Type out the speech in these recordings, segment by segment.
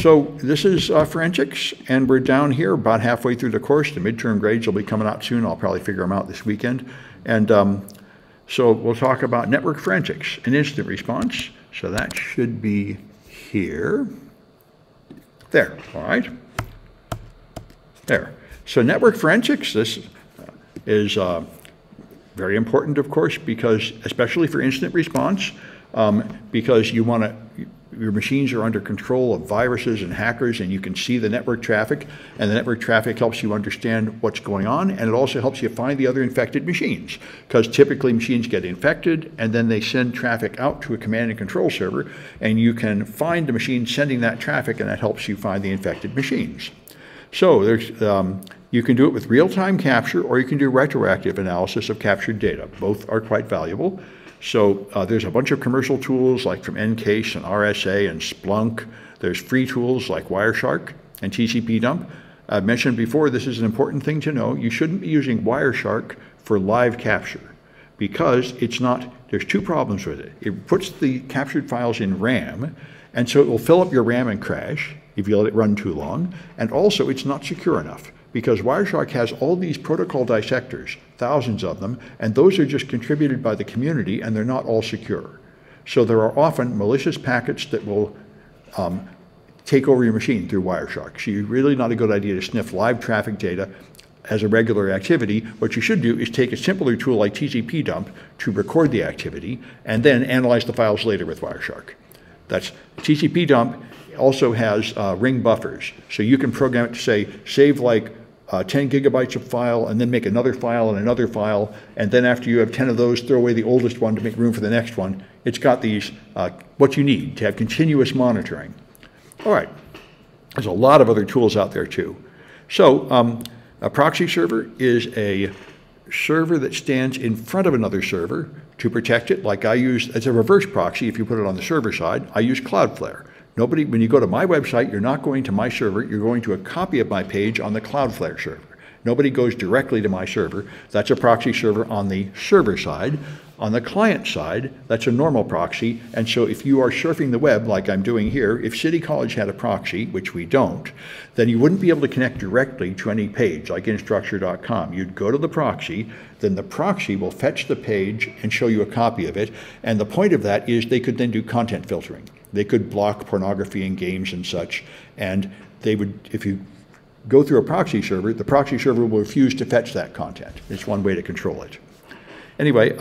So this is forensics, and we're down here about halfway through the course. The midterm grades will be coming out soon. I'll probably figure them out this weekend. And so we'll talk about network forensics and incident response. So that should be here. There, all right. There. So network forensics, this is very important, of course, because especially for incident response, because you want to, your machines are under control of viruses and hackers, and you can see the network traffic, and the network traffic helps you understand what's going on, and it also helps you find the other infected machines, because typically machines get infected, and then they send traffic out to a command and control server, and you can find the machine sending that traffic, and that helps you find the infected machines. So there's, you can do it with real-time capture, or you can do retroactive analysis of captured data. Both are quite valuable. So there's a bunch of commercial tools like from Encase and RSA and Splunk. There's free tools like Wireshark and TCP dump. I've mentioned before, this is an important thing to know. You shouldn't be using Wireshark for live capture because it's not, there's two problems with it. It puts the captured files in RAM, and so it will fill up your RAM and crash if you let it run too long. And also it's not secure enough, because Wireshark has all these protocol dissectors, thousands of them, and those are just contributed by the community, and they're not all secure. So there are often malicious packets that will take over your machine through Wireshark. So it's really not a good idea to sniff live traffic data as a regular activity. What you should do is take a simpler tool like TCP dump to record the activity, and then analyze the files later with Wireshark. That's TCP dump. Also has ring buffers, so you can program it to say save like 10 gigabytes of file and then make another file and another file, and then after you have 10 of those, throw away the oldest one to make room for the next one. It's got these, what you need to have continuous monitoring. All right, there's a lot of other tools out there too. So a proxy server is a server that stands in front of another server to protect it. Like I use, it's a reverse proxy if you put it on the server side. I use Cloudflare. Nobody, when you go to my website, you're not going to my server, you're going to a copy of my page on the Cloudflare server. Nobody goes directly to my server. That's a proxy server on the server side. On the client side, that's a normal proxy, and so if you are surfing the web like I'm doing here, if City College had a proxy, which we don't, then you wouldn't be able to connect directly to any page like Instructure.com. You'd go to the proxy, then the proxy will fetch the page and show you a copy of it, and the point of that is they could then do content filtering. They could block pornography and games and such, and they would, if you go through a proxy server, the proxy server will refuse to fetch that content. It's one way to control it. Anyway,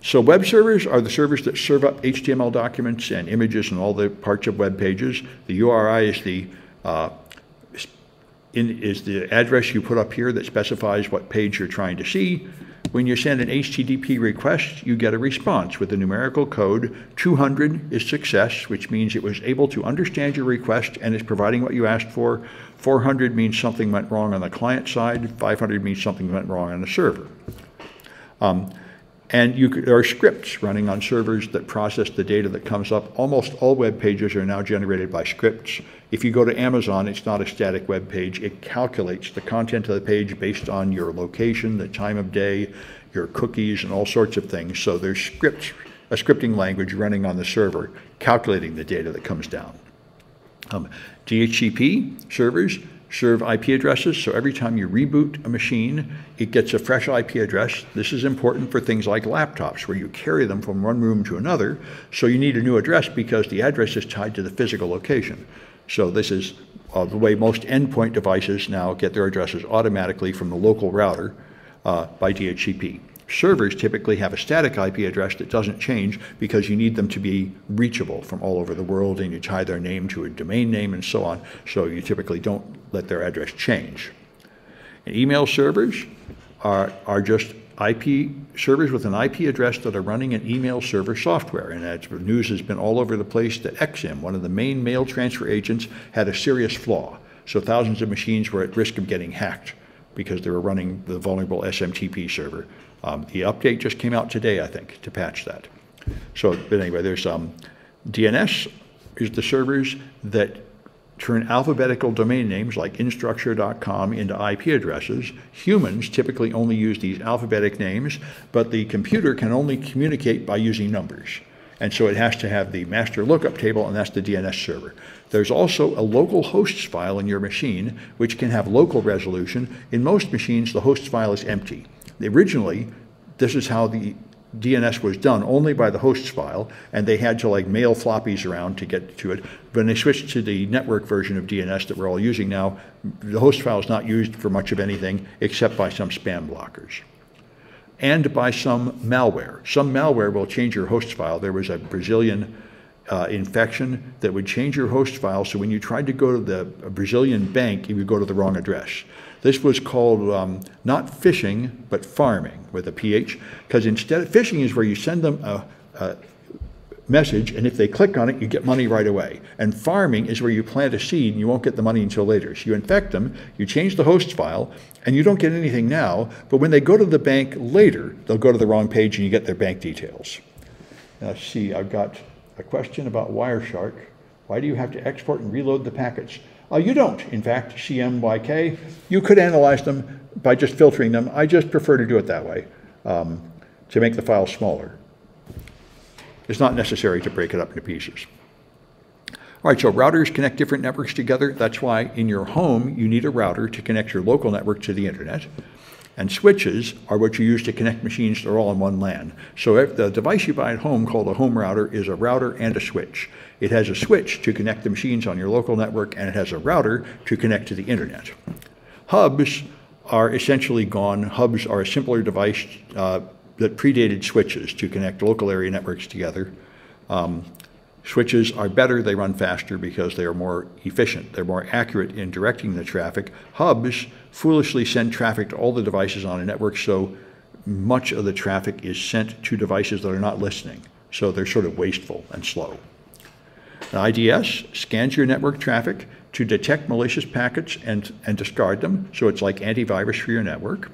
so web servers are the servers that serve up HTML documents and images and all the parts of web pages. The URI is the address you put up here that specifies what page you're trying to see. When you send an HTTP request, you get a response with a numerical code. 200 is success, which means it was able to understand your request and is providing what you asked for. 400 means something went wrong on the client side. 500 means something went wrong on the server. And there are scripts running on servers that process the data that comes up. Almost all web pages are now generated by scripts. If you go to Amazon, it's not a static web page. It calculates the content of the page based on your location, the time of day, your cookies, and all sorts of things. So there's scripts, a scripting language running on the server, calculating the data that comes down. DHCP servers serve IP addresses, so every time you reboot a machine, it gets a fresh IP address. This is important for things like laptops, where you carry them from one room to another, so you need a new address because the address is tied to the physical location. So this is the way most endpoint devices now get their addresses automatically from the local router by DHCP. Servers typically have a static IP address that doesn't change because you need them to be reachable from all over the world, and you tie their name to a domain name and so on, so you typically don't let their address change. And email servers are just IP servers with an IP address that are running an email server software, and as news has been all over the place that Exim, one of the main mail transfer agents, had a serious flaw, so thousands of machines were at risk of getting hacked because they were running the vulnerable SMTP server. The update just came out today, I think, to patch that. So, but anyway, there's DNS is the servers that turn alphabetical domain names like Instructure.com into IP addresses. Humans typically only use these alphabetic names, but the computer can only communicate by using numbers. And so it has to have the master lookup table, and that's the DNS server. There's also a local hosts file in your machine, which can have local resolution. In most machines, the hosts file is empty. Originally, this is how the DNS was done, only by the hosts file, and they had to like mail floppies around to get to it. When they switched to the network version of DNS that we're all using now, the host file is not used for much of anything except by some spam blockers and by some malware. Some malware will change your host file. There was a Brazilian infection that would change your host file, so when you tried to go to the Brazilian bank, you would go to the wrong address. This was called not phishing, but farming with a PH, because instead of phishing is where you send them a message, and if they click on it, you get money right away. And farming is where you plant a seed and you won't get the money until later. So you infect them, you change the host file, and you don't get anything now, but when they go to the bank later, they'll go to the wrong page and you get their bank details. Now see, I've got a question about Wireshark. Why do you have to export and reload the packets? You don't. In fact, CMYK, you could analyze them by just filtering them. I just prefer to do it that way to make the file smaller. It's not necessary to break it up into pieces. All right, so routers connect different networks together. That's why in your home, you need a router to connect your local network to the internet. And switches are what you use to connect machines that are all on one LAN. So if the device you buy at home called a home router is a router and a switch. It has a switch to connect the machines on your local network, and it has a router to connect to the internet. Hubs are essentially gone. Hubs are a simpler device that predated switches to connect local area networks together. Switches are better, they run faster because they are more efficient. They're more accurate in directing the traffic. Hubs foolishly send traffic to all the devices on a network, so much of the traffic is sent to devices that are not listening. So they're sort of wasteful and slow. An IDS scans your network traffic to detect malicious packets and discard them, so it's like antivirus for your network.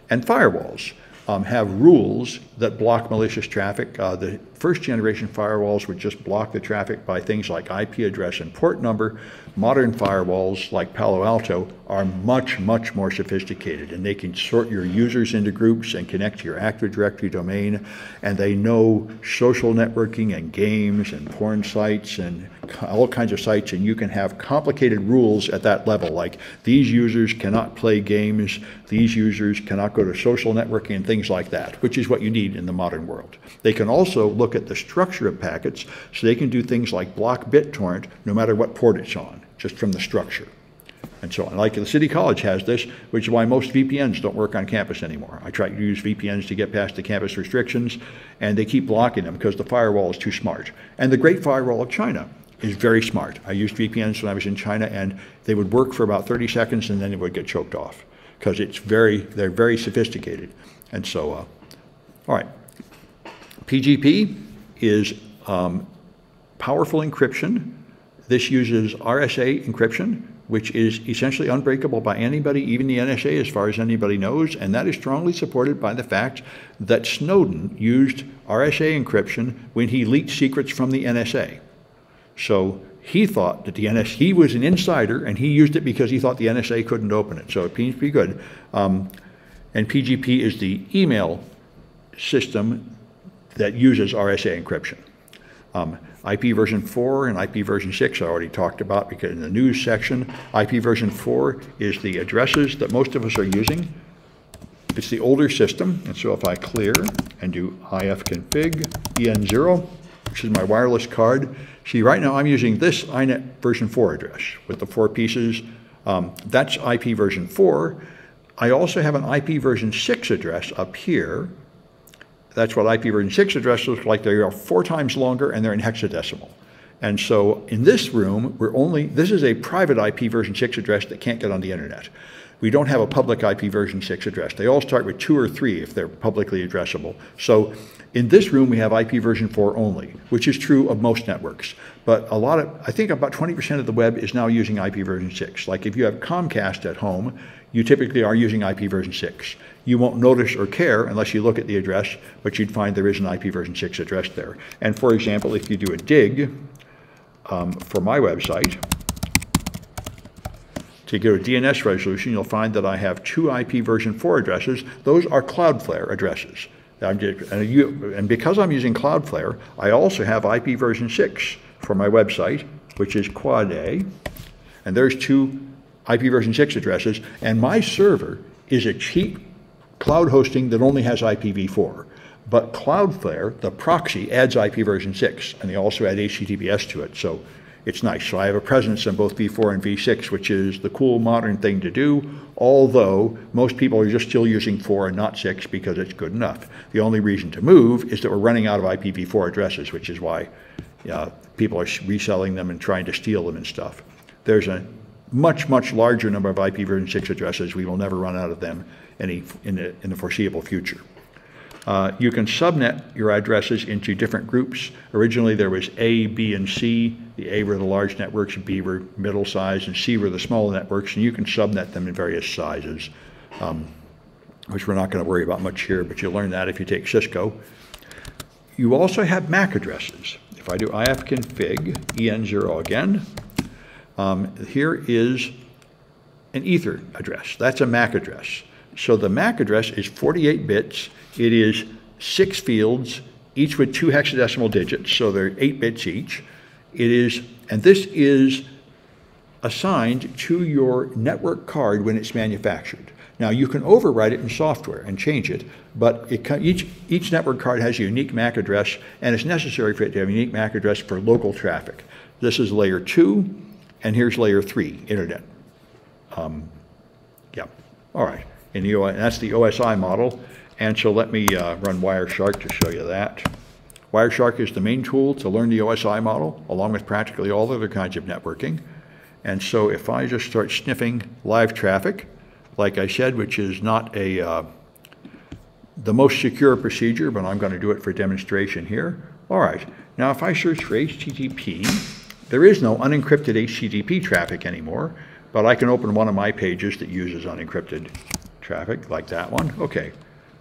And firewalls have rules that block malicious traffic. The first generation firewalls would just block the traffic by things like IP address and port number. Modern firewalls like Palo Alto are much, much more sophisticated, and they can sort your users into groups and connect to your Active Directory domain, and they know social networking and games and porn sites and all kinds of sites, and you can have complicated rules at that level, like these users cannot play games, these users cannot go to social networking and things like that, which is what you need in the modern world. They can also look at the structure of packets, so they can do things like block BitTorrent no matter what port it's on, just from the structure, and so on. Like the City College has this, which is why most VPNs don't work on campus anymore. I try to use VPNs to get past the campus restrictions, and they keep blocking them because the firewall is too smart. And the Great Firewall of China is very smart. I used VPNs when I was in China, and they would work for about 30 seconds, and then it would get choked off because they're very sophisticated. And so, all right. PGP is powerful encryption. This uses RSA encryption, which is essentially unbreakable by anybody, even the NSA, as far as anybody knows, and that is strongly supported by the fact that Snowden used RSA encryption when he leaked secrets from the NSA. So he thought that he was an insider, and he used it because he thought the NSA couldn't open it. So it seems to be good. And PGP is the email system that uses RSA encryption. IP version 4 and IP version 6 I already talked about because in the news section. IP version 4 is the addresses that most of us are using. It's the older system, and so if I clear and do ifconfig en0, which is my wireless card, see right now I'm using this iNet version 4 address with the 4 pieces. That's IP version 4. I also have an IP version 6 address up here. That's what IP version 6 address looks like. They are 4 times longer, and they're in hexadecimal. And so in this room, this is a private IP version 6 address that can't get on the internet. We don't have a public IP version 6 address. They all start with 2 or 3 if they're publicly addressable. So in this room, we have IP version 4 only, which is true of most networks. But I think about 20% of the web is now using IP version 6. Like if you have Comcast at home, you typically are using IP version 6. You won't notice or care unless you look at the address, but you'd find there is an IP version 6 address there. And for example, if you do a dig for my website, to get a DNS resolution, you'll find that I have 2 IP version 4 addresses. Those are Cloudflare addresses. And because I'm using Cloudflare, I also have IP version 6 for my website, which is Quad A. And there's 2 IP version 6 addresses. And my server is a cheap cloud hosting that only has IPv4. But Cloudflare, the proxy, adds IP version 6, and they also add HTTPS to it. So it's nice. So I have a presence in both v4 and v6, which is the cool modern thing to do, although most people are just still using 4 and not 6 because it's good enough. The only reason to move is that we're running out of IPv4 addresses, which is why people are reselling them and trying to steal them and stuff. There's a much, much larger number of IP version 6 addresses. We will never run out of them in the foreseeable future. You can subnet your addresses into different groups. Originally there was A, B, and C. The A were the large networks, B were middle size, and C were the small networks, and you can subnet them in various sizes, which we're not going to worry about much here, but you'll learn that if you take Cisco. You also have MAC addresses. If I do ifconfig en0 again, here is an Ether address. That's a MAC address. So the MAC address is 48 bits. It is 6 fields, each with 2 hexadecimal digits, so they're 8 bits each. And this is assigned to your network card when it's manufactured. Now you can overwrite it in software and change it, but each network card has a unique MAC address, and it's necessary for it to have a unique MAC address for local traffic. This is layer 2, and here's layer 3, internet. Yeah, all right. And that's the OSI model. And so let me run Wireshark to show you that. Wireshark is the main tool to learn the OSI model, along with practically all other kinds of networking. And so if I just start sniffing live traffic, like I said, which is not the most secure procedure, but I'm going to do it for demonstration here. All right, now if I search for HTTP, there is no unencrypted HTTP traffic anymore, but I can open one of my pages that uses unencrypted traffic, like that one. Okay.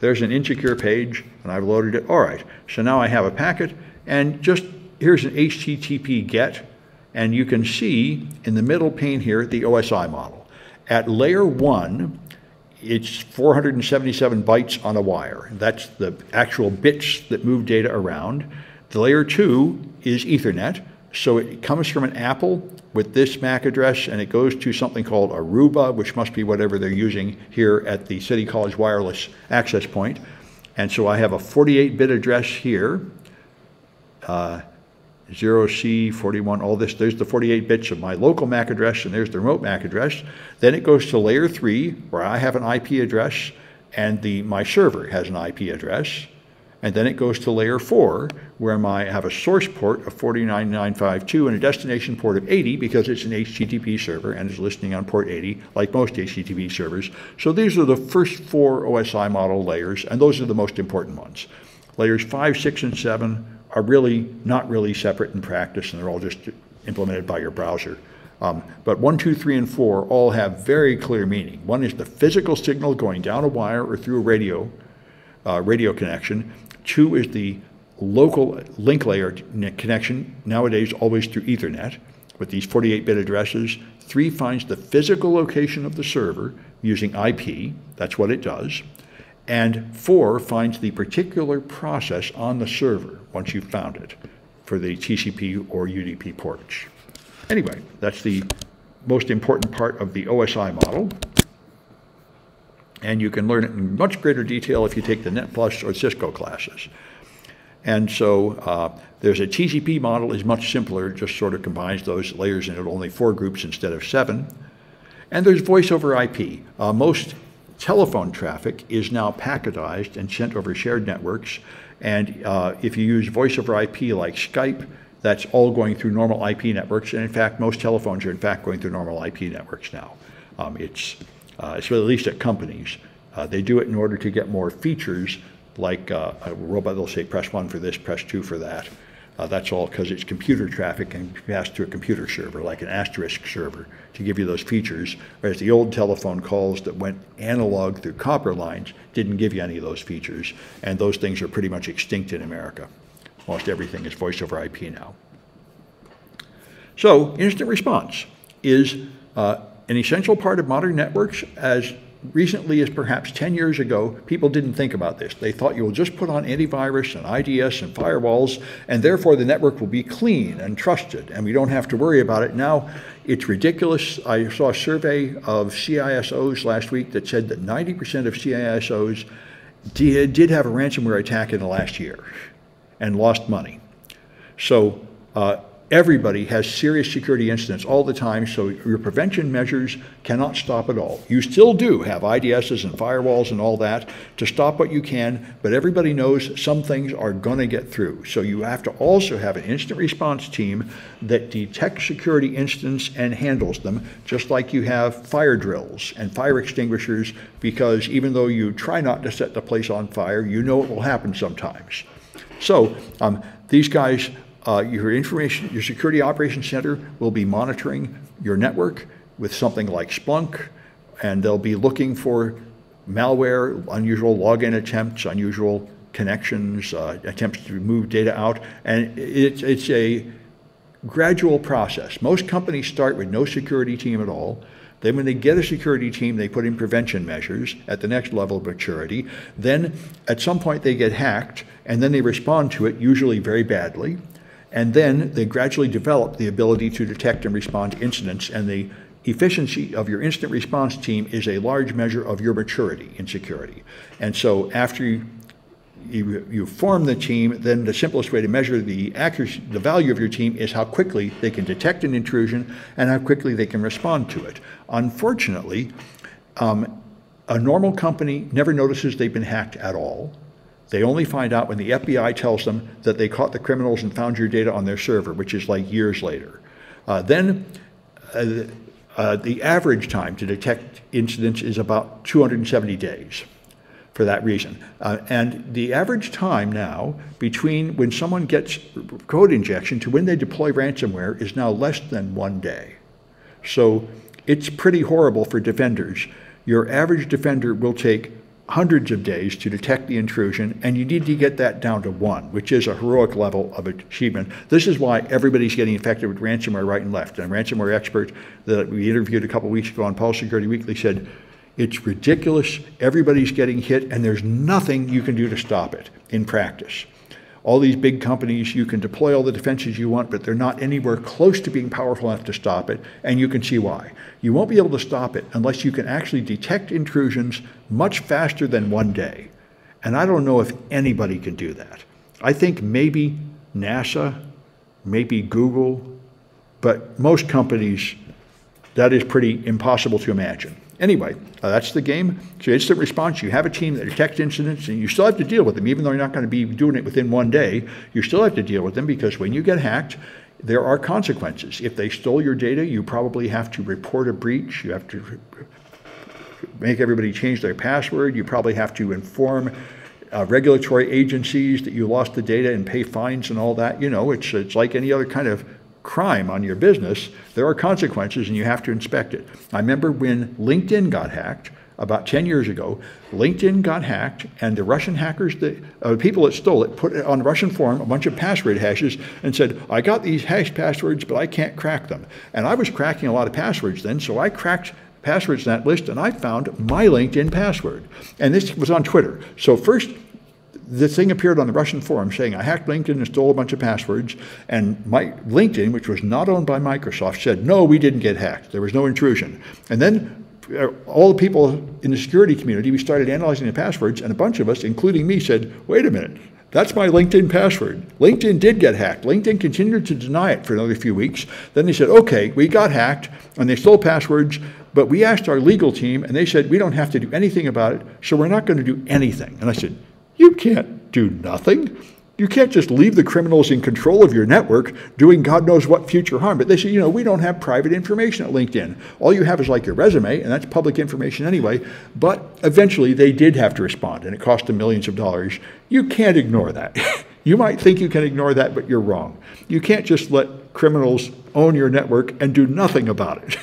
There's an insecure page, and I've loaded it. All right, so now I have a packet, and just here's an HTTP GET, and you can see in the middle pane here the OSI model. At layer 1, it's 477 bytes on a wire. That's the actual bits that move data around. The layer 2 is Ethernet, so it comes from an Apple with this MAC address, and it goes to something called Aruba, which must be whatever they're using here at the City College Wireless access point. And so I have a 48-bit address here, 0C41, all this. There's the 48 bits of my local MAC address, and there's the remote MAC address. Then it goes to layer 3, where I have an IP address, and my server has an IP address. And then it goes to layer 4, where I have a source port of 49952 and a destination port of 80 because it's an HTTP server and is listening on port 80, like most HTTP servers. So these are the first 4 OSI model layers, and those are the most important ones. Layers 5, 6, and 7 are really not really separate in practice, and they're all just implemented by your browser. But 1, 2, 3, and 4 all have very clear meaning. One is the physical signal going down a wire or through a radio connection. 2 is the local link layer connection, nowadays always through Ethernet, with these 48-bit addresses. 3 finds the physical location of the server using IP, that's what it does. And 4 finds the particular process on the server, once you've found it, for the TCP or UDP ports. Anyway, that's the most important part of the OSI model. And you can learn it in much greater detail if you take the NetPlus or Cisco classes. And so there's a TCP model is much simpler, it just sort of combines those layers into only 4 groups instead of 7. And there's voice over IP. Most telephone traffic is now packetized and sent over shared networks. And if you use voice over IP like Skype, that's all going through normal IP networks. And in fact, most telephones are in fact going through normal IP networks now. So at least at companies. They do it in order to get more features, like a robot, they'll say press 1 for this, press 2 for that. That's all because it's computer traffic and passed to a computer server, like an asterisk server, to give you those features, whereas the old telephone calls that went analog through copper lines didn't give you any of those features, and those things are pretty much extinct in America. Almost everything is voice over IP now. So instant response is an essential part of modern networks, as recently as perhaps 10 years ago, people didn't think about this. They thought you'll just put on antivirus and IDS and firewalls, and therefore the network will be clean and trusted, and we don't have to worry about it. Now, it's ridiculous. I saw a survey of CISOs last week that said that 90% of CISOs did have a ransomware attack in the last year and lost money. So everybody has serious security incidents all the time, so your prevention measures cannot stop it all. You still do have IDSs and firewalls and all that to stop what you can, but everybody knows some things are going to get through. So you have to also have an incident response team that detects security incidents and handles them, just like you have fire drills and fire extinguishers, because even though you try not to set the place on fire, you know it will happen sometimes. So these guys, your security operations center will be monitoring your network with something like Splunk, and they'll be looking for malware, unusual login attempts, unusual connections, attempts to move data out, and it's a gradual process. Most companies start with no security team at all. Then when they get a security team, they put in prevention measures at the next level of maturity. Then at some point they get hacked, and then they respond to it, usually very badly. And then they gradually develop the ability to detect and respond to incidents, and the efficiency of your incident response team is a large measure of your maturity in security. And so after you form the team, then the simplest way to measure the accuracy, the value of your team, is how quickly they can detect an intrusion and how quickly they can respond to it. Unfortunately, a normal company never notices they've been hacked at all. They only find out when the FBI tells them that they caught the criminals and found your data on their server, which is like years later. Then the average time to detect incidents is about 270 days for that reason. And the average time now between when someone gets code injection to when they deploy ransomware is now less than 1 day. So it's pretty horrible for defenders. Your average defender will take hundreds of days to detect the intrusion, and you need to get that down to 1, which is a heroic level of achievement. This is why everybody's getting infected with ransomware right and left. And a ransomware expert that we interviewed a couple weeks ago on Pulse Security Weekly said, it's ridiculous, everybody's getting hit, and there's nothing you can do to stop it in practice. All these big companies, you can deploy all the defenses you want, but they're not anywhere close to being powerful enough to stop it, and you can see why. You won't be able to stop it unless you can actually detect intrusions much faster than 1 day. And I don't know if anybody can do that. I think maybe NASA, maybe Google, but most companies, that is pretty impossible to imagine. Anyway, that's the game. So instant response, you have a team that detects incidents, and you still have to deal with them. Even though you're not going to be doing it within 1 day, you still have to deal with them, because when you get hacked, there are consequences. If they stole your data, you probably have to report a breach. You have to make everybody change their password. You probably have to inform regulatory agencies that you lost the data and pay fines and all that. You know, it's like any other kind of crime on your business. There are consequences, and you have to inspect it. I remember when LinkedIn got hacked about 10 years ago. LinkedIn got hacked, and the Russian hackers, the people that stole it, put it on the Russian forum a bunch of password hashes and said, I got these hash passwords, but I can't crack them. And I was cracking a lot of passwords then, so I cracked passwords in that list, and I found my LinkedIn password. And this was on Twitter. So first, the thing appeared on the Russian forum saying, I hacked LinkedIn and stole a bunch of passwords, and my LinkedIn, which was not owned by Microsoft, said, no, we didn't get hacked. There was no intrusion. And then all the people in the security community, we started analyzing the passwords, and a bunch of us, including me, said, wait a minute, that's my LinkedIn password. LinkedIn did get hacked. LinkedIn continued to deny it for another few weeks. Then they said, okay, we got hacked, and they stole passwords, but we asked our legal team, and they said, we don't have to do anything about it, so we're not going to do anything. And I said, you can't do nothing. You can't just leave the criminals in control of your network doing God knows what future harm. But they say, you know, we don't have private information at LinkedIn. All you have is like your resume, and that's public information anyway. But eventually they did have to respond, and it cost them millions of dollars. You can't ignore that. You might think you can ignore that, but you're wrong. You can't just let criminals own your network and do nothing about it.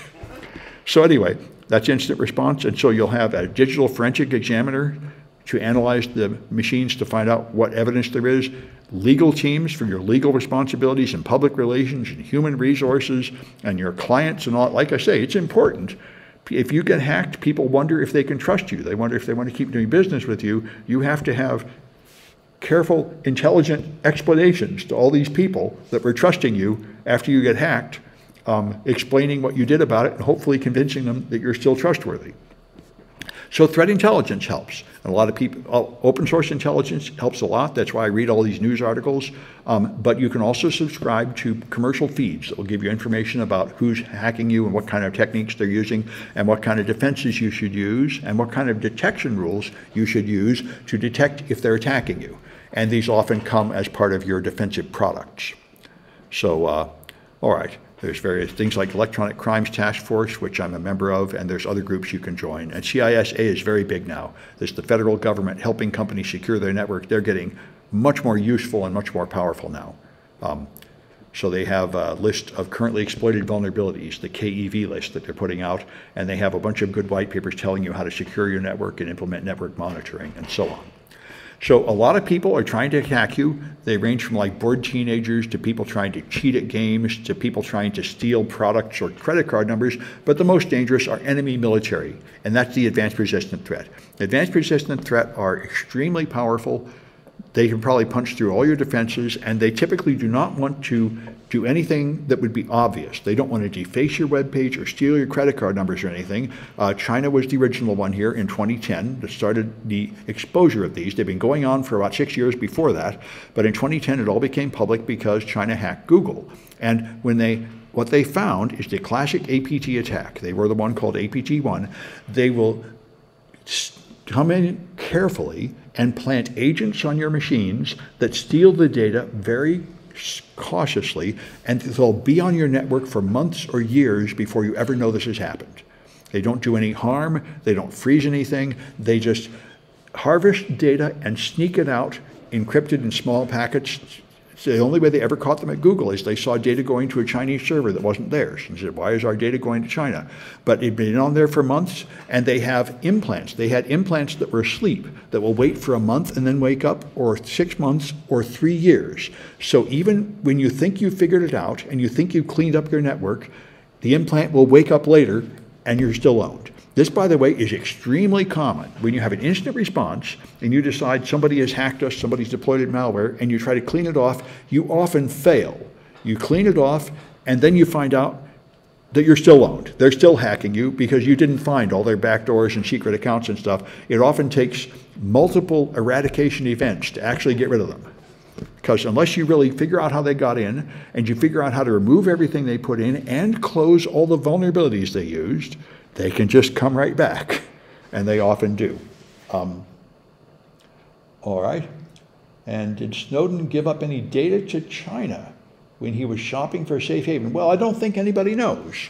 So anyway, that's incident response. And so you'll have a digital forensic examiner to analyze the machines to find out what evidence there is, legal teams for your legal responsibilities and public relations and human resources and your clients and all. Like I say, it's important, If you get hacked, people wonder if they can trust you. They wonder if they want to keep doing business with you. You have to have careful, intelligent explanations to all these people that were trusting you after you get hacked, explaining what you did about it and hopefully convincing them that you're still trustworthy. So threat intelligence helps. And a lot of people, open source intelligence helps a lot. That's why I read all these news articles. But you can also subscribe to commercial feeds that will give you information about who's hacking you and what kind of techniques they're using and what kind of defenses you should use and what kind of detection rules you should use to detect if they're attacking you. And these often come as part of your defensive products. So, all right. There's various things like Electronic Crimes Task Force, which I'm a member of, and there's other groups you can join. And CISA is very big now. There's the federal government helping companies secure their network. They're getting much more useful and much more powerful now. So they have a list of currently exploited vulnerabilities, the KEV list that they're putting out, and they have a bunch of good white papers telling you how to secure your network and implement network monitoring and so on. So a lot of people are trying to hack you. They range from like bored teenagers to people trying to cheat at games to people trying to steal products or credit card numbers. But the most dangerous are enemy military, and that's the advanced persistent threat. Advanced persistent threat are extremely powerful. They can probably punch through all your defenses, and they typically do not want to do anything that would be obvious. They don't want to deface your web page or steal your credit card numbers or anything. China was the original one here in 2010 that started the exposure of these. They've been going on for about 6 years before that, but in 2010 it all became public because China hacked Google. And what they found is the classic APT attack. They were the one called APT1. They will come in carefully and plant agents on your machines that steal the data very cautiously, and they'll be on your network for months or years before you ever know this has happened. They don't do any harm. They don't freeze anything. They just harvest data and sneak it out encrypted in small packets. The only way they ever caught them at Google is they saw data going to a Chinese server that wasn't theirs and said, why is our data going to China? But it'd been on there for months, and they have implants. They had implants that were asleep that will wait for a month and then wake up, or 6 months or 3 years. So even when you think you figured it out and you think you've cleaned up your network, the implant will wake up later and you're still owned. This, by the way, is extremely common. When you have an instant response and you decide somebody has hacked us, somebody's deployed malware, and you try to clean it off, you often fail. You clean it off, and then you find out that you're still owned. They're still hacking you because you didn't find all their backdoors and secret accounts and stuff. It often takes multiple eradication events to actually get rid of them. Because unless you really figure out how they got in, and you figure out how to remove everything they put in and close all the vulnerabilities they used, they can just come right back, and they often do. All right. And did Snowden give up any data to China when he was shopping for a safe haven? Well, I don't think anybody knows.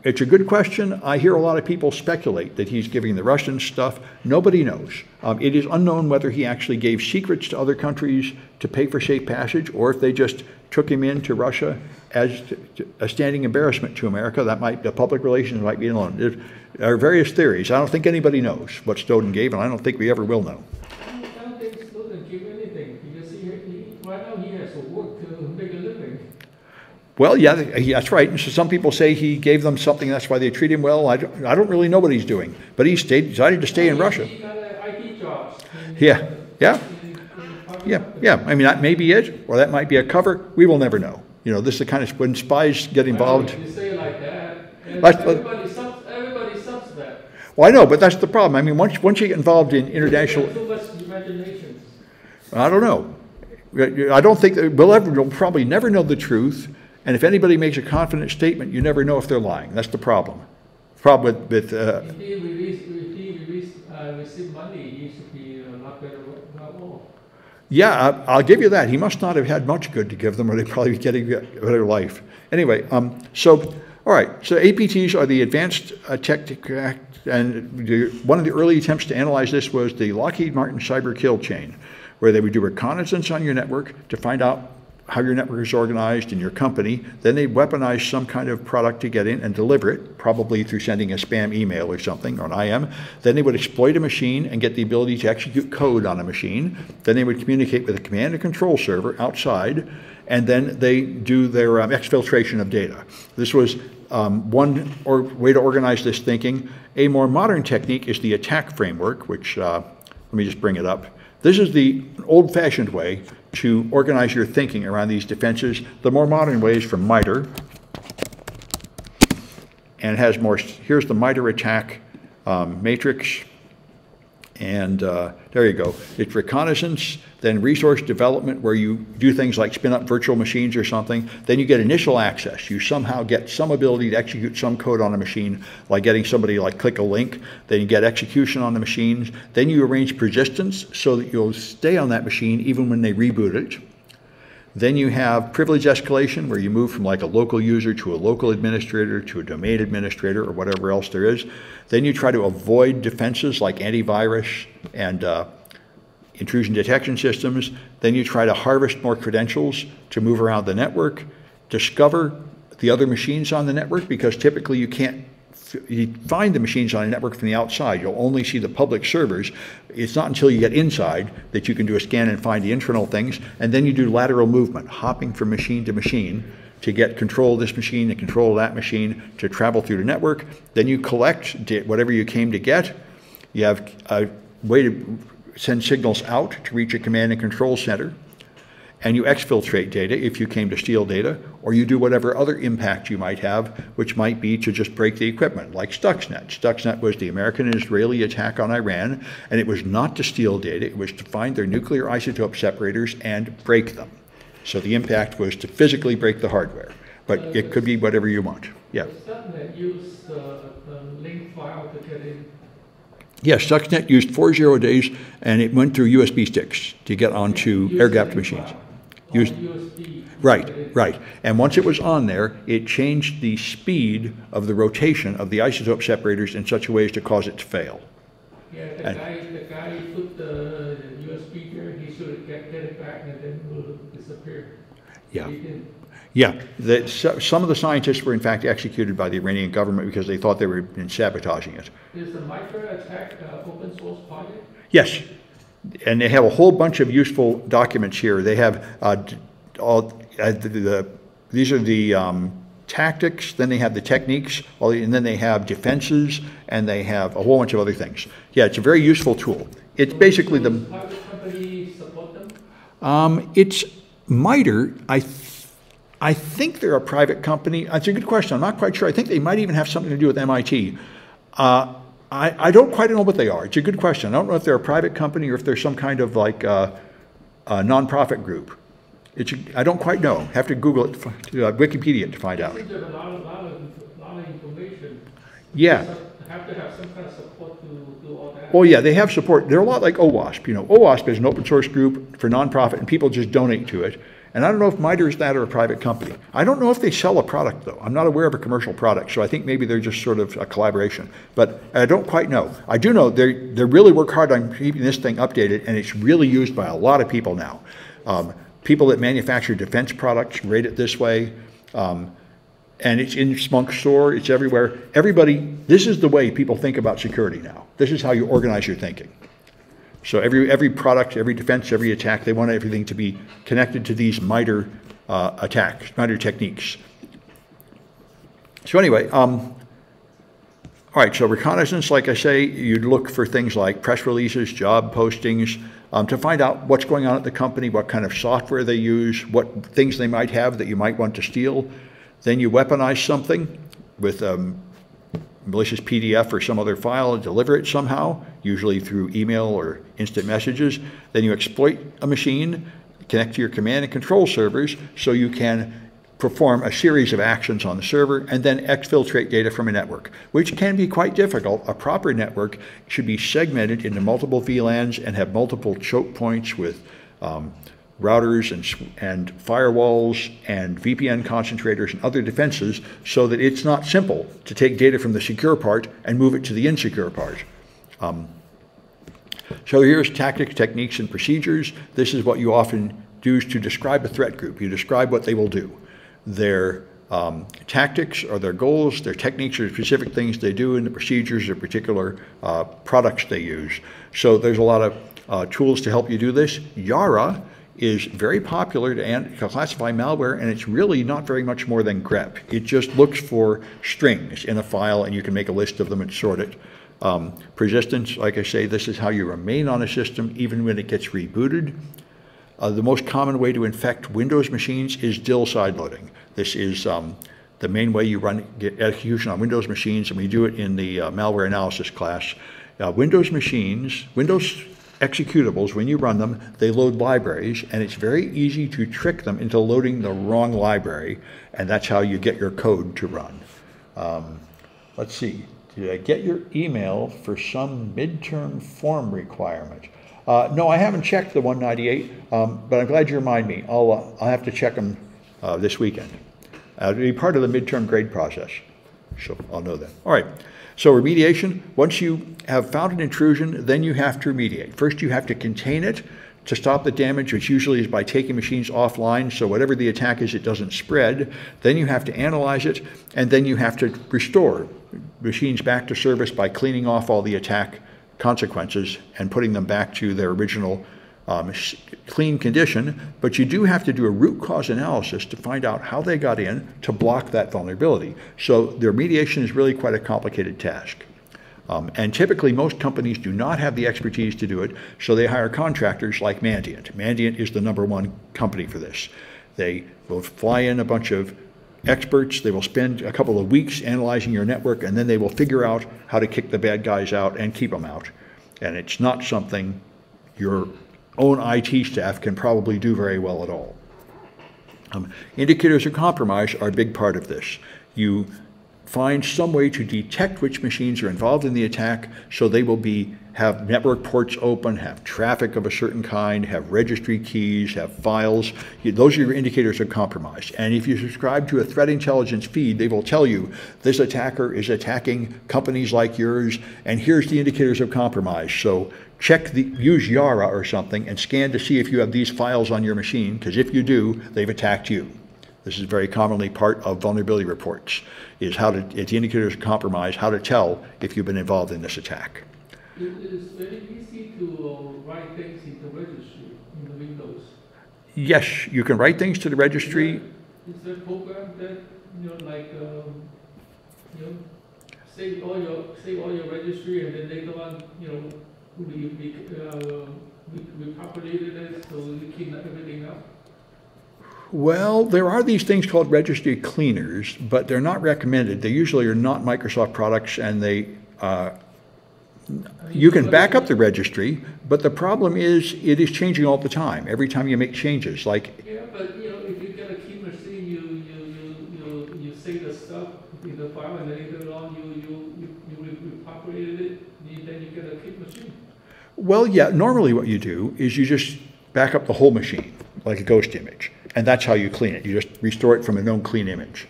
It's a good question. I hear a lot of people speculate that he's giving the Russians stuff. Nobody knows. It is unknown whether he actually gave secrets to other countries to pay for safe passage, or if they just took him into Russia as a standing embarrassment to America. That might, the public relations might be alone. There are various theories. I don't think anybody knows what Snowden gave, and I don't think we ever will know. I don't think Snowden gave anything, because right now he has to work to make a living. Well, yeah, that's right. And so some people say he gave them something, that's why they treat him well. I don't really know what he's doing, but he decided to stay in Russia. He got IT jobs. Yeah. I mean, that may be it, or that might be a cover. We will never know. You know, this is the kind of, when spies get involved. You say it like that, and everybody subs that. Well, I know, but that's the problem. I mean, once you get involved in international, too much imagination. I don't know. I don't think that we'll probably never know the truth. And if anybody makes a confident statement, you never know if they're lying. That's the problem. Problem with if he received money, he should be a lot better off. Yeah, I'll give you that. He must not have had much good to give them, or they'd probably be getting a better life. Anyway, all right. So APTs are the Advanced Tech Act, and one of the early attempts to analyze this was the Lockheed Martin cyber kill chain, where they would do reconnaissance on your network to find out how your network is organized in your company. Then they weaponize some kind of product to get in and deliver it, probably through sending a spam email or something, or an IM. Then they would exploit a machine and get the ability to execute code on a machine. Then they would communicate with a command and control server outside, and then they do their exfiltration of data. This was one way to organize this thinking. A more modern technique is the attack framework, which, let me just bring it up. This is the old-fashioned way to organize your thinking around these defenses. The more modern way is from MITRE, and it has more. Here's the MITRE attack matrix, and there you go. It's reconnaissance, then resource development, where you do things like spin up virtual machines or something. Then you get initial access. You somehow get some ability to execute some code on a machine, like getting somebody like click a link. Then you get execution on the machines. Then you arrange persistence so that you'll stay on that machine even when they reboot it. Then you have privilege escalation, where you move from like a local user to a local administrator to a domain administrator or whatever else there is. Then you try to avoid defenses like antivirus and intrusion detection systems. Then you try to harvest more credentials to move around the network, discover the other machines on the network, because typically you can't find the machines on a network from the outside. You'll only see the public servers. It's not until you get inside that you can do a scan and find the internal things, and then you do lateral movement, hopping from machine to machine to get control of this machine and control of that machine to travel through the network. Then you collect whatever you came to get. You have a way to send signals out to reach a command and control center, and you exfiltrate data if you came to steal data, or you do whatever other impact you might have, which might be to just break the equipment, like Stuxnet. Stuxnet was the American and Israeli attack on Iran, and it was not to steal data, it was to find their nuclear isotope separators and break them. So the impact was to physically break the hardware, but it could be whatever you want. Yeah. Stuxnet used the link file to get in. Yes, Stuxnet used 40 days, and it went through USB sticks to get onto air-gapped machines. USB. Right. And once it was on there, it changed the speed of the rotation of the isotope separators in such a way as to cause it to fail. Yeah, the guy put the USB there, he should get it back and then it will disappear. Yeah. He didn't. Yeah, some of the scientists were in fact executed by the Iranian government because they thought they were sabotaging it. Is the MITRE attack open source project? Yes, and they have a whole bunch of useful documents here. They have these are the tactics, then they have the techniques, and then they have defenses, and they have a whole bunch of other things. Yeah, it's a very useful tool. It's basically the. Does private company support them? It's MITRE. I think they're a private company. That's a good question. I'm not quite sure. I think they might even have something to do with MIT. I don't quite know what they are. It's a good question. I don't know if they're a private company or if they're some kind of like a nonprofit group. I don't quite know. Have to Google it, Wikipedia to find out. There's a lot of information. Yeah. You have to have some kind of support to do all that. Oh yeah, they have support. They're a lot like OWASP. You know, OWASP is an open source group for nonprofit, and people just donate to it. And I don't know if MITRE is that or a private company. I don't know if they sell a product, though. I'm not aware of a commercial product, so I think maybe they're just sort of a collaboration. But I don't quite know. I do know they really work hard on keeping this thing updated, and it's really used by a lot of people now. People that manufacture defense products rate it this way. And it's in Spunk Store. It's everywhere. This is the way people think about security now. This is how you organize your thinking. So every product, every defense, every attack, they want everything to be connected to these MITRE attacks, MITRE techniques. So anyway, all right, so reconnaissance, like I say, you'd look for things like press releases, job postings, to find out what's going on at the company, what kind of software they use, what things they might have that you might want to steal. Then you weaponize something with malicious PDF or some other file and deliver it somehow, usually through email or instant messages. Then you exploit a machine, connect to your command and control servers so you can perform a series of actions on the server and then exfiltrate data from a network, which can be quite difficult. A proper network should be segmented into multiple VLANs and have multiple choke points with routers and firewalls and VPN concentrators and other defenses so that it's not simple to take data from the secure part and move it to the insecure part. So here's tactics, techniques, and procedures. This is what you often do is to describe a threat group. You describe what they will do, their tactics or their goals, their techniques or specific things they do, and the procedures or particular products they use. So there's a lot of tools to help you do this. Yara is very popular to classify malware, and it's really not very much more than grep. It just looks for strings in a file, and you can make a list of them and sort it. Persistence, like I say, this is how you remain on a system even when it gets rebooted. The most common way to infect Windows machines is DIL sideloading. This is the main way you get execution on Windows machines, and we do it in the malware analysis class. Windows machines, Windows executables, when you run them, they load libraries, and it's very easy to trick them into loading the wrong library, and that's how you get your code to run. Let's see, did I get your email for some midterm form requirement? No, I haven't checked the 198, but I'm glad you remind me. I'll have to check them this weekend. It'll be part of the midterm grade process, so I'll know that. All right, so remediation, once you have found an intrusion, then you have to remediate. First, you have to contain it to stop the damage, which usually is by taking machines offline, so whatever the attack is, it doesn't spread. Then you have to analyze it, and then you have to restore machines back to service by cleaning off all the attack consequences and putting them back to their original clean condition. But you do have to do a root cause analysis to find out how they got in to block that vulnerability. So the remediation is really quite a complicated task. And typically most companies do not have the expertise to do it, so they hire contractors like Mandiant. Mandiant is the #1 company for this. They will fly in a bunch of experts, they will spend a couple of weeks analyzing your network, and then they will figure out how to kick the bad guys out and keep them out. And it's not something your own IT staff can probably do very well at all. Indicators of compromise are a big part of this. You find some way to detect which machines are involved in the attack, so they will have network ports open, have traffic of a certain kind, have registry keys, have files. Those are your indicators of compromise. And if you subscribe to a threat intelligence feed, they will tell you this attacker is attacking companies like yours, and here's the indicators of compromise. So use Yara or something and scan to see if you have these files on your machine, because if you do, they've attacked you. This is very commonly part of vulnerability reports, is it's the indicators of compromise, how to tell if you've been involved in this attack. It is very easy to write things in the registry in the Windows. Yes, you can write things to the registry. Is there a program that, save all your registry, and then later on, we populated it so we clean everything up? Well, there are these things called registry cleaners, but they're not recommended. They usually are not Microsoft products, and you can back up the registry, but the problem is it is changing all the time. Every time you make changes, like yeah, but if you get a key machine, you save the stuff in the file, and then later on you populated it, then you get a key machine. Well, yeah. Normally, what you do is you just back up the whole machine, like a ghost image. And that's how you clean it. You just restore it from a known clean image.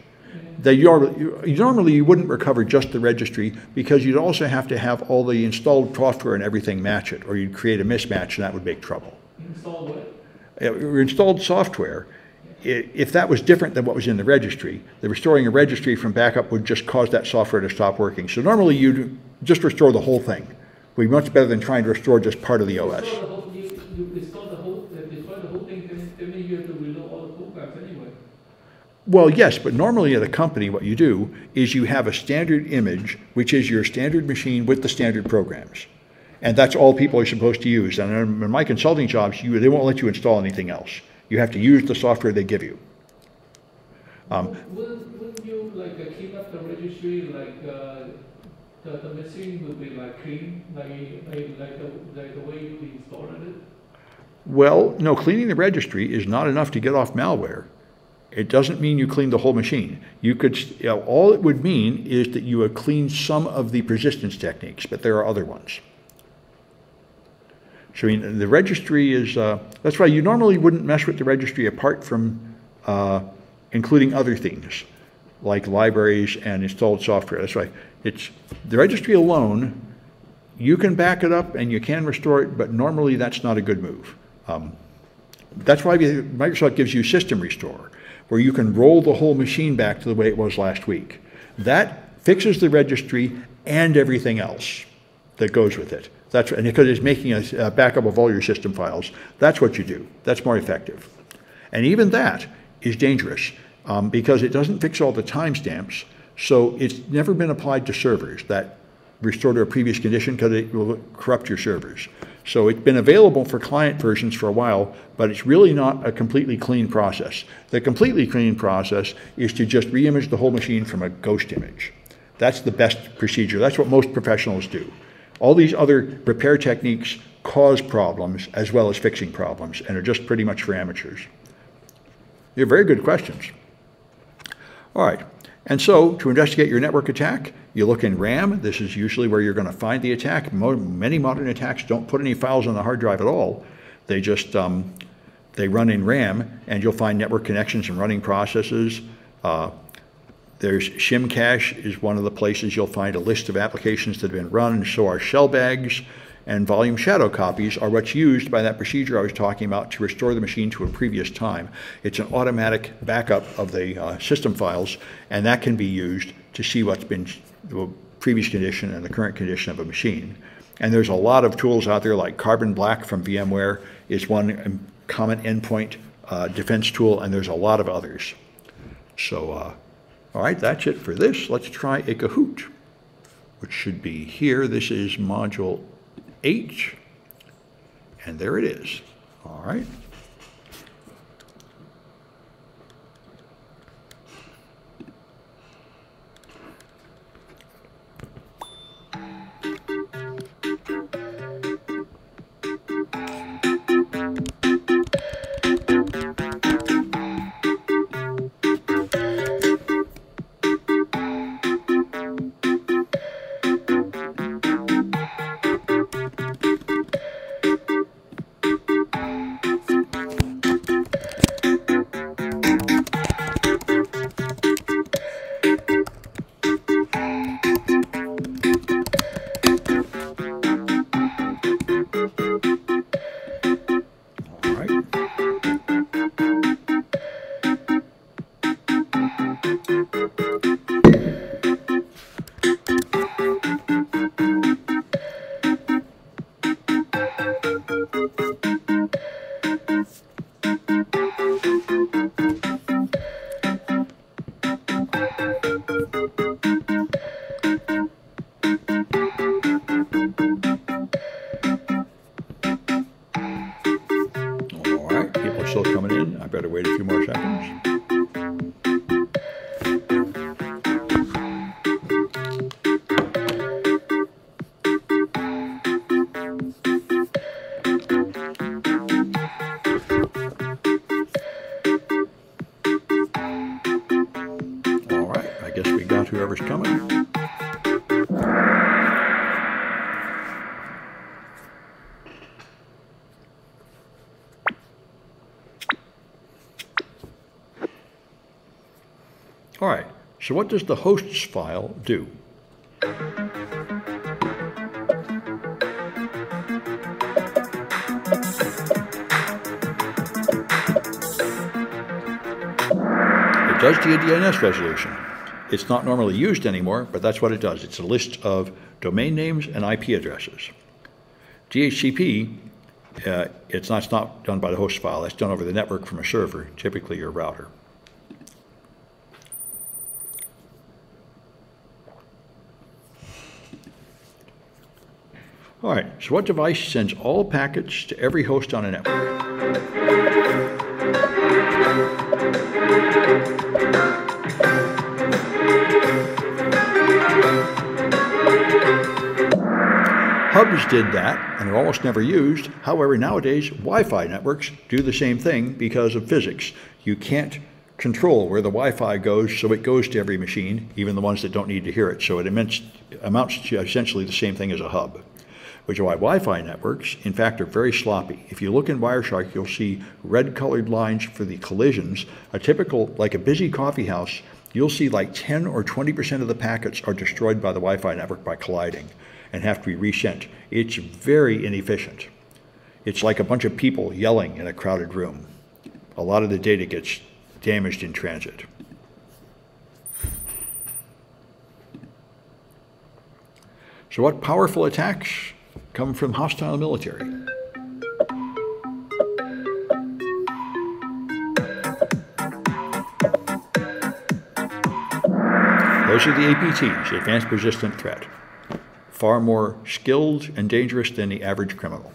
Normally you wouldn't recover just the registry, because you'd also have to have all the installed software and everything match it, or you'd create a mismatch, and that would make trouble. Install what? Installed software, if that was different than what was in the registry, the restoring a registry from backup would just cause that software to stop working. So normally you'd just restore the whole thing. It would be much better than trying to restore just part of the OS. You restore the whole thing, then you have to reload all the programs anyway. Well, yes, but normally at a company, what you do is you have a standard image, which is your standard machine with the standard programs. And that's all people are supposed to use. And in my consulting jobs, they won't let you install anything else. You have to use the software they give you. Wouldn't you clean up the registry, the machine would be clean, like the way you installed it? Well, no, cleaning the registry is not enough to get off malware. It doesn't mean you clean the whole machine. All it would mean is that you would clean some of the persistence techniques, but there are other ones. So the registry is, that's why you normally wouldn't mess with the registry apart from including other things, like libraries and installed software. That's why the registry alone, you can back it up and you can restore it, but normally that's not a good move. That's why Microsoft gives you System Restore, where you can roll the whole machine back to the way it was last week. That fixes the registry and everything else that goes with it. And because it's making a backup of all your system files, that's what you do. That's more effective. And even that is dangerous because it doesn't fix all the timestamps, so it's never been applied to servers, that restore to a previous condition, because it will corrupt your servers. So it's been available for client versions for a while, but it's really not a completely clean process. The completely clean process is to just re-image the whole machine from a ghost image. That's the best procedure. That's what most professionals do. All these other repair techniques cause problems as well as fixing problems and are just pretty much for amateurs. They're very good questions. All right. And so to investigate your network attack, you look in RAM. This is usually where you're going to find the attack. Many modern attacks don't put any files on the hard drive at all. They just they run in RAM, and you'll find network connections and running processes. There's Shimcache is one of the places you'll find a list of applications that have been run, and so are shell bags. And volume shadow copies are what's used by that procedure I was talking about to restore the machine to a previous time. It's an automatic backup of the system files, and that can be used to see what's been the previous condition and the current condition of a machine. And there's a lot of tools out there, like Carbon Black from VMware is one common endpoint defense tool, and there's a lot of others. So, all right, that's it for this. Let's try a Kahoot, which should be here. This is module H, and there it is. All right. Still coming in. I better wait a few more seconds. All right, I guess we got whoever's coming. All right, so what does the hosts file do? It does the DNS resolution. It's not normally used anymore, but that's what it does. It's a list of domain names and IP addresses. DHCP, it's not done by the host file. That's done over the network from a server, typically your router. All right, so what device sends all packets to every host on a network? Hubs did that, and are almost never used. However, nowadays, Wi-Fi networks do the same thing because of physics. You can't control where the Wi-Fi goes, so it goes to every machine, even the ones that don't need to hear it. So it amounts to essentially the same thing as a hub, which is why Wi-Fi networks, in fact, are very sloppy. If you look in Wireshark, you'll see red-colored lines for the collisions. A typical, like a busy coffee house, you'll see like 10 or 20% of the packets are destroyed by the Wi-Fi network by colliding and have to be resent. It's very inefficient. It's like a bunch of people yelling in a crowded room. A lot of the data gets damaged in transit. So what powerful attacks come from hostile military? Those are the APTs, Advanced Persistent Threat. Far more skilled and dangerous than the average criminal.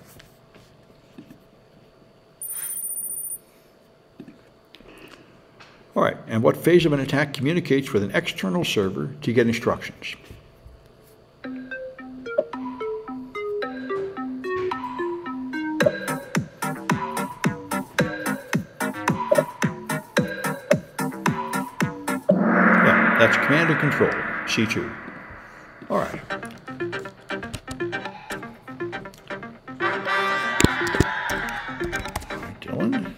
All right, and what phase of an attack communicates with an external server to get instructions? Yeah, that's command and control, C2. All right. Dylan.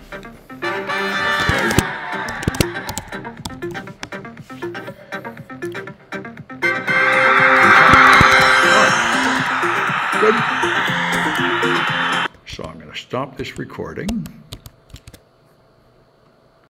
Good. So I'm going to stop this recording.